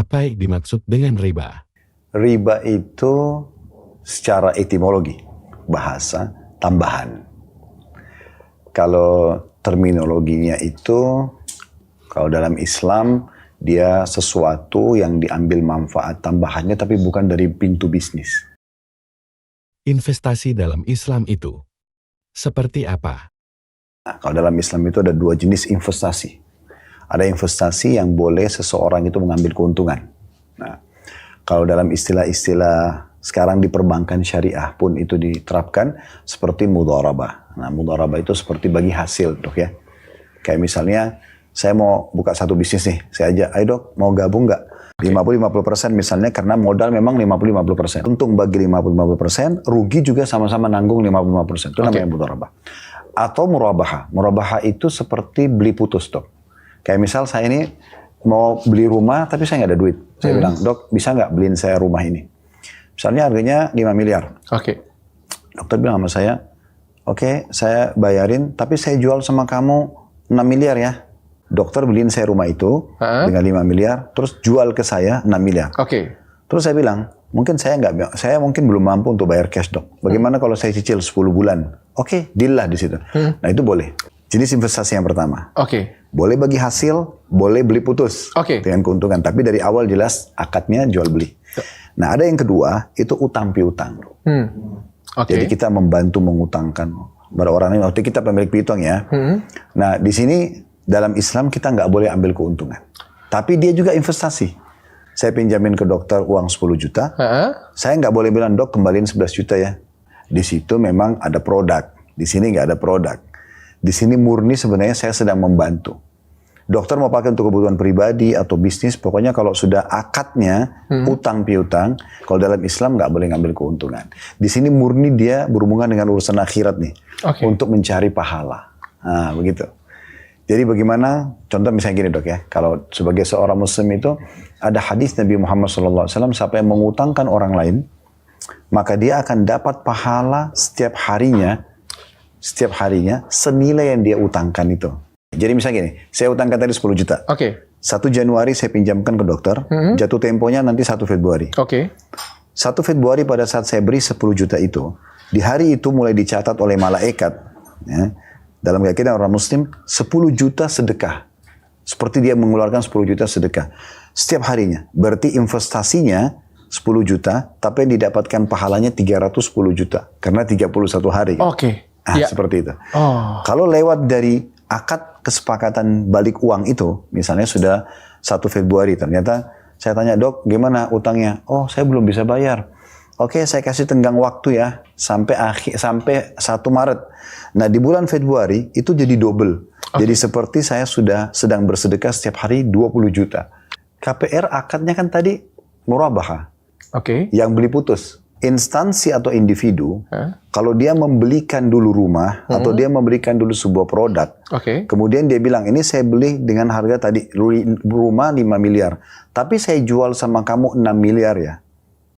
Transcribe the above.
Apa yang dimaksud dengan riba? Riba itu secara etimologi, bahasa tambahan. Kalau terminologinya itu, kalau dalam Islam, dia sesuatu yang diambil manfaat tambahannya tapi bukan dari pintu bisnis. Investasi dalam Islam itu seperti apa? Nah, kalau dalam Islam itu ada dua jenis investasi. Ada investasi yang boleh seseorang itu mengambil keuntungan. Nah, kalau dalam istilah-istilah sekarang di perbankan syariah pun itu diterapkan seperti mudharabah. Nah, mudharabah itu seperti bagi hasil, dok ya. Kayak misalnya, saya mau buka satu bisnis nih, saya ajak, ayo dok, mau gabung nggak? 50-50% misalnya, karena modal memang 50-50%. Untung bagi 50-50%, rugi juga sama-sama nanggung 50-50%. Itu namanya mudharabah. Atau murabaha. Murabaha itu seperti beli putus, dok. Kayak misal saya ini mau beli rumah, tapi saya nggak ada duit. Saya bilang, dok, bisa nggak beliin saya rumah ini? Misalnya harganya 5 miliar. Dokter bilang sama saya, oke, saya bayarin, tapi saya jual sama kamu 6 miliar ya. Dokter beliin saya rumah itu dengan 5 miliar, terus jual ke saya 6 miliar. Terus saya bilang, mungkin saya mungkin belum mampu untuk bayar cash, dok. Bagaimana kalau saya cicil 10 bulan? Oke, deal lah di situ. Nah, itu boleh. Jenis investasi yang pertama. Boleh bagi hasil, boleh beli putus dengan keuntungan. Tapi dari awal jelas akadnya jual beli. Nah, ada yang kedua, itu utang piutang. Jadi kita membantu mengutangkan pada orang lain. Waktu kita pemilik piutang ya. Nah, di sini dalam Islam kita nggak boleh ambil keuntungan. Tapi dia juga investasi. Saya pinjamin ke dokter uang 10 juta. Saya nggak boleh bilang, dok kembaliin 11 juta ya. Di situ memang ada produk. Di sini nggak ada produk. Di sini murni sebenarnya saya sedang membantu. Dokter mau pakai untuk kebutuhan pribadi atau bisnis, pokoknya kalau sudah akadnya utang piutang, kalau dalam Islam nggak boleh ngambil keuntungan. Di sini murni dia berhubungan dengan urusan akhirat nih, untuk mencari pahala. Nah, begitu. Jadi bagaimana? Contoh misalnya gini, dok ya, kalau sebagai seorang Muslim itu ada hadis Nabi Muhammad SAW, siapa yang mengutangkan orang lain, maka dia akan dapat pahala setiap harinya senilai yang dia utangkan itu. Jadi misalnya gini, saya utangkan tadi 10 juta. 1 Januari saya pinjamkan ke dokter, jatuh temponya nanti 1 Februari. 1 Februari pada saat saya beri 10 juta itu, di hari itu mulai dicatat oleh malaikat, ya, dalam keyakinan orang Muslim, 10 juta sedekah. Seperti dia mengeluarkan 10 juta sedekah. Setiap harinya. Berarti investasinya 10 juta, tapi yang didapatkan pahalanya 310 juta. Karena 31 hari. Seperti itu. Kalau lewat dari akad kesepakatan balik uang itu, misalnya sudah 1 Februari, ternyata saya tanya, dok gimana utangnya? Oh, saya belum bisa bayar. Oke, saya kasih tenggang waktu ya, sampai 1 Maret. Nah, di bulan Februari itu jadi double. Jadi seperti saya sudah sedang bersedekah setiap hari 20 juta. KPR akadnya kan tadi murabaha. Yang beli putus. Instansi atau individu, kalau dia membelikan dulu rumah, atau dia memberikan dulu sebuah produk, kemudian dia bilang, ini saya beli dengan harga tadi, rumah 5 miliar, tapi saya jual sama kamu 6 miliar ya.